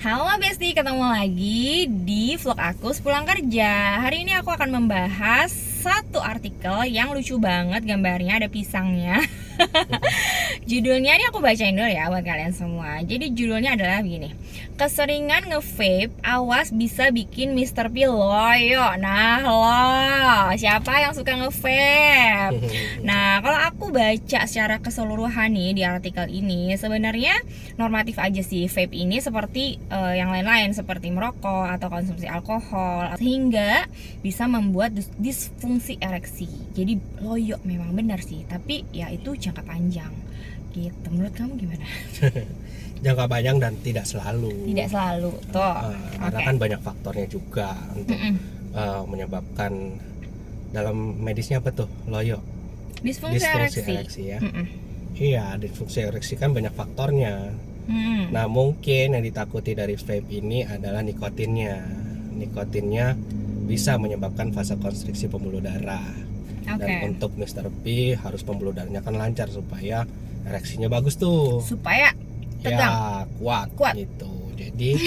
Halo Besti, ketemu lagi di vlog aku sepulang kerja. Hari ini aku akan membahas satu artikel yang lucu banget, gambarnya ada pisangnya. Judulnya ini aku bacain dulu ya buat kalian semua. Jadi judulnya adalah begini: keseringan nge-vape, awas bisa bikin Mr. P loyo. Nah lo, siapa yang suka nge-vape? Nah kalau aku baca secara keseluruhan nih di artikel ini, sebenarnya normatif aja sih vape ini, seperti yang lain-lain seperti merokok atau konsumsi alkohol, sehingga bisa membuat disfungsi ereksi. Jadi loyo memang benar sih, tapi ya itu jangka panjang gitu. Menurut kamu gimana? Jangka panjang dan tidak selalu. Tidak selalu tuh. Karena kan banyak faktornya juga untuk menyebabkan, dalam medisnya apa tuh loyo? Disfungsi ereksi ya. Iya, disfungsi ereksi kan banyak faktornya. Nah mungkin yang ditakuti dari vape ini adalah nikotinnya. Nikotinnya bisa menyebabkan fase konstriksi pembuluh darah. Dan untuk Mr. P harus pembuluh darahnya kan lancar supaya ereksinya bagus tuh. Supaya tegang. Ya, kuat gitu. Jadi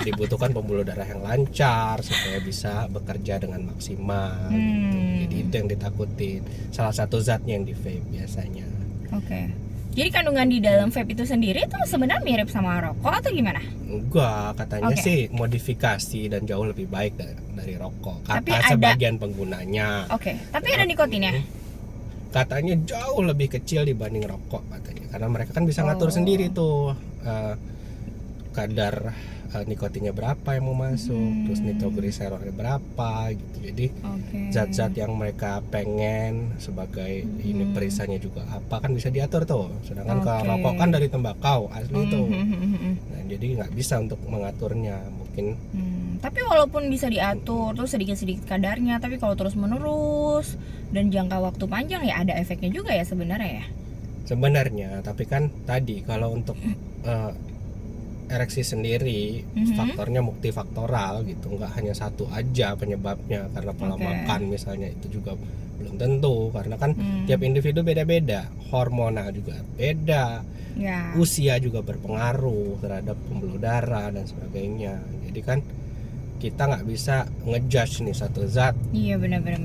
dibutuhkan pembuluh darah yang lancar supaya bisa bekerja dengan maksimal gitu. Jadi itu yang ditakutin. Salah satu zatnya yang di vape biasanya. Jadi kandungan di dalam vape itu sendiri tuh sebenarnya mirip sama rokok atau gimana? Enggak, katanya sih modifikasi dan jauh lebih baik dari rokok. Kata sebagian penggunanya. Tapi ada nikotinnya? Katanya jauh lebih kecil dibanding rokok katanya. Karena mereka kan bisa ngatur sendiri tuh kadar nikotinnya berapa yang mau masuk, terus nitrogliserolnya berapa gitu. Jadi zat-zat yang mereka pengen sebagai ini perisanya juga apa kan bisa diatur tuh. Sedangkan kalau rokok kan dari tembakau asli tuh. Nah, jadi nggak bisa untuk mengaturnya mungkin. Tapi walaupun bisa diatur terus sedikit-sedikit kadarnya, tapi kalau terus-menerus dan jangka waktu panjang ya ada efeknya juga ya sebenarnya ya. Sebenarnya, tapi kan tadi kalau untuk ereksi sendiri faktornya multifaktoral gitu, nggak hanya satu aja penyebabnya. Karena pola makan misalnya itu juga belum tentu, karena kan tiap individu beda-beda, hormonal juga beda, usia juga berpengaruh terhadap pembuluh darah dan sebagainya. Jadi kan kita nggak bisa ngejudge nih satu zat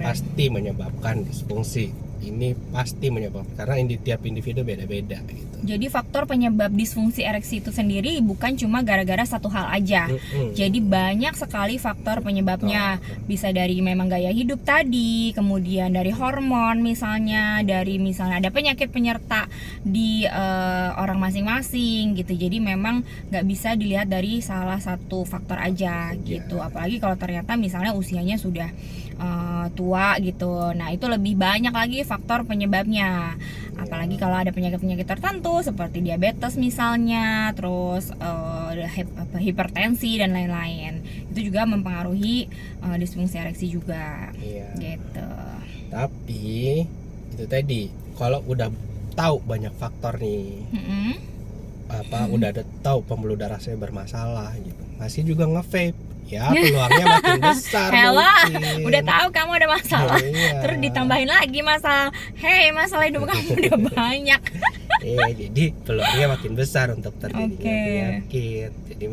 pasti menyebabkan disfungsi. Ini pasti menyebabkan, karena tiap individu beda-beda gitu. Jadi faktor penyebab disfungsi ereksi itu sendiri bukan cuma gara-gara satu hal aja. Jadi banyak sekali faktor penyebabnya. Bisa dari memang gaya hidup tadi, kemudian dari hormon misalnya, dari misalnya ada penyakit penyerta di orang masing-masing gitu. Jadi memang nggak bisa dilihat dari salah satu faktor aja gitu. Apalagi kalau ternyata misalnya usianya sudah tua gitu. Nah itu lebih banyak lagi faktor penyebabnya. Apalagi kalau ada penyakit-penyakit tertentu seperti diabetes misalnya, terus hipertensi dan lain-lain. Itu juga mempengaruhi disfungsi ereksi juga. Gitu. Tapi itu tadi kalau udah tahu banyak faktor nih, udah tahu pembuluh darah saya bermasalah gitu, masih juga nge-vape. Ya peluangnya makin besar. Udah tahu kamu ada masalah, terus ditambahin lagi masalah. Masalah hidup kamu udah banyak. Jadi peluangnya makin besar untuk terjadinya penyakit. Jadi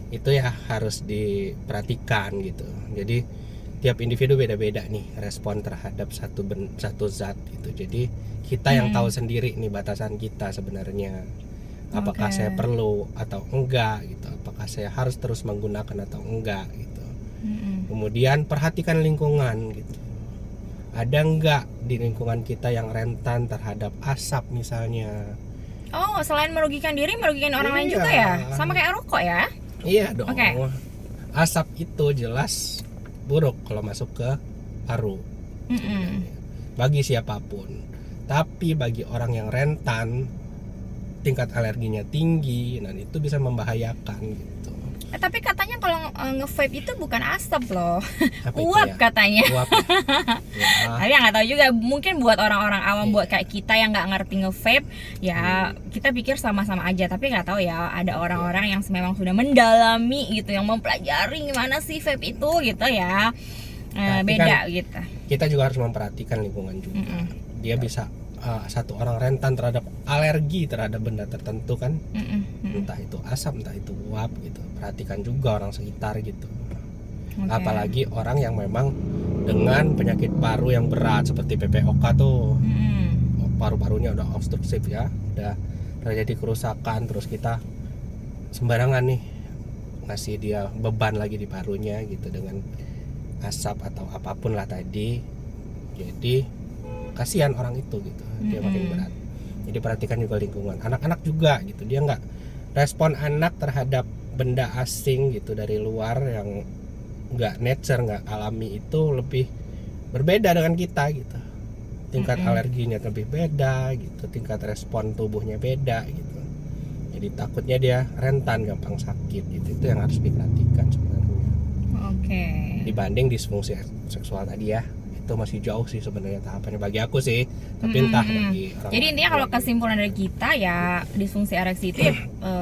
itu ya harus diperhatikan gitu. Jadi tiap individu beda-beda nih respon terhadap satu zat gitu. Jadi kita yang tahu sendiri nih batasan kita sebenarnya. Apakah saya perlu atau enggak gitu, apakah saya harus terus menggunakan atau enggak gitu. Kemudian perhatikan lingkungan gitu, ada enggak di lingkungan kita yang rentan terhadap asap misalnya. Selain merugikan diri, merugikan orang lain juga ya, sama kayak rokok ya. Iya dong. Asap itu jelas buruk kalau masuk ke paru bagi siapapun, tapi bagi orang yang rentan, tingkat alerginya tinggi, dan itu bisa membahayakan gitu. Tapi katanya kalau nge-vape itu bukan asap loh, uap katanya. Uap. Tapi nggak tahu juga, mungkin buat orang-orang awam, buat kayak kita yang nggak ngerti nge-vape, ya kita pikir sama-sama aja. Tapi nggak tahu ya, ada orang-orang yang memang sudah mendalami gitu, yang mempelajari gimana sih vape itu gitu ya. Beda gitu. Kita juga harus memperhatikan lingkungan juga. Dia bisa satu orang rentan terhadap alergi terhadap benda tertentu kan, Mm-mm. entah itu asap, entah itu uap gitu. Perhatikan juga orang sekitar gitu. Oke. Apalagi orang yang memang dengan penyakit paru yang berat seperti PPOK tuh, Mm-mm. paru-parunya udah obstruktif ya, udah terjadi kerusakan, terus kita sembarangan nih ngasih dia beban lagi di parunya gitu dengan asap atau apapun lah tadi. Jadi kasihan orang itu gitu, dia makin berat. Jadi perhatikan juga lingkungan, anak-anak juga gitu, dia nggak respon anak terhadap benda asing gitu dari luar yang nggak nature, nggak alami itu lebih berbeda dengan kita gitu. Tingkat alerginya lebih beda gitu, tingkat respon tubuhnya beda gitu. Jadi takutnya dia rentan gampang sakit gitu. Itu yang harus diperhatikan sebenarnya. Oke. Dibanding disfungsi seksual tadi ya, itu masih jauh sih sebenarnya tahapannya bagi aku sih. Tapi entah bagi orang. Jadi intinya kalau kesimpulan dari kita ya, disfungsi ereksi itu ya,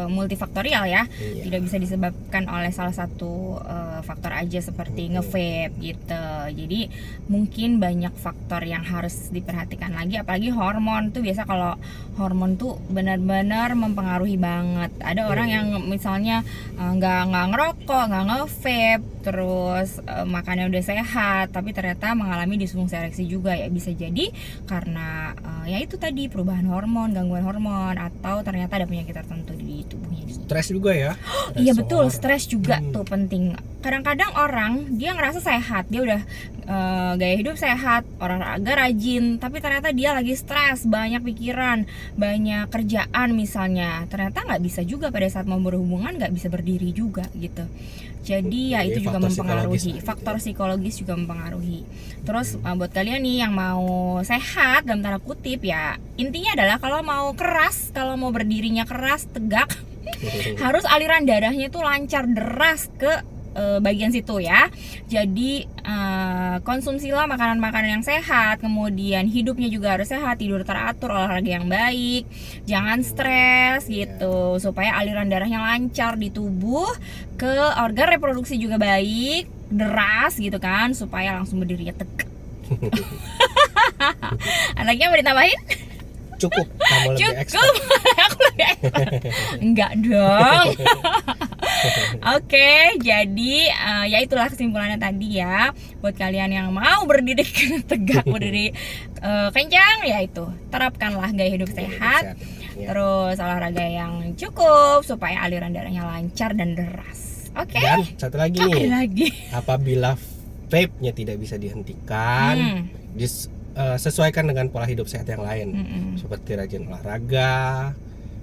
multifaktorial ya. Iya. Tidak bisa disebabkan oleh salah satu faktor aja seperti nge-vape gitu. Jadi mungkin banyak faktor yang harus diperhatikan lagi, apalagi hormon tuh biasa. Kalau hormon tuh benar-benar mempengaruhi banget. Ada orang yang misalnya nggak ngerokok, nggak nge-vape, terus makannya udah sehat, tapi ternyata mengalami disfungsi ereksi juga ya. Bisa jadi karena ya itu tadi perubahan hormon, gangguan hormon, atau ternyata ada penyakit tertentu di tubuhnya. Stres juga ya. Iya betul, Stresor. stres juga tuh penting. Kadang-kadang orang dia ngerasa sehat, dia udah gaya hidup sehat, olahraga rajin, tapi ternyata dia lagi stres, banyak pikiran, banyak kerjaan misalnya. Ternyata nggak bisa juga pada saat mau berhubungan, nggak bisa berdiri juga gitu. Jadi ya itu juga mempengaruhi. Faktor psikologis juga mempengaruhi. Terus buat kalian nih yang mau sehat dalam tanda kutip ya, intinya adalah kalau mau keras, kalau mau berdirinya keras, tegak, harus aliran darahnya itu lancar, deras ke bagian situ ya. Jadi konsumsilah makanan-makanan yang sehat, kemudian hidupnya juga harus sehat, tidur teratur, olahraga yang baik, jangan stres gitu, supaya aliran darahnya lancar di tubuh, ke organ reproduksi juga baik, deras gitu kan, supaya langsung berdirinya tegak. Anaknya mau ditambahin? Cukup, kamu lebih expert. Aku lebih expert. Enggak dong. Oke, jadi ya itulah kesimpulannya tadi ya. Buat kalian yang mau berdiri tegak, berdiri kencang, ya itu terapkanlah gaya hidup sehat, terus olahraga yang cukup supaya aliran darahnya lancar dan deras. Oke. Dan satu lagi nih, lagi. apabila vape-nya tidak bisa dihentikan, sesuaikan dengan pola hidup sehat yang lain, seperti rajin olahraga,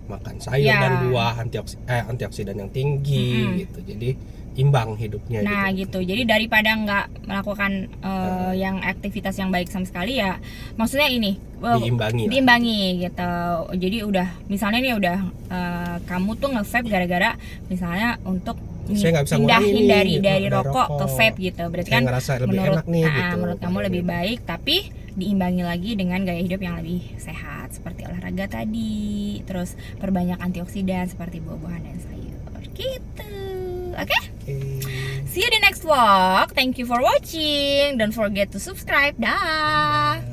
makan sayur dan buah, antioksidan yang tinggi gitu. Jadi imbang hidupnya. Nah gitu. Jadi daripada nggak melakukan yang aktivitas yang baik sama sekali ya, maksudnya ini diimbangi gitu. Jadi udah misalnya nih udah kamu tuh nge-vape gara-gara misalnya untuk pindahin dari rokok ke vape gitu. Berarti kan menurut kamu lebih baik, tapi diimbangi lagi dengan gaya hidup yang lebih sehat seperti olahraga tadi, terus perbanyak antioksidan seperti buah-buahan dan sayur gitu. Oke? See you di next vlog. Thank you for watching. Don't forget to subscribe. Dah.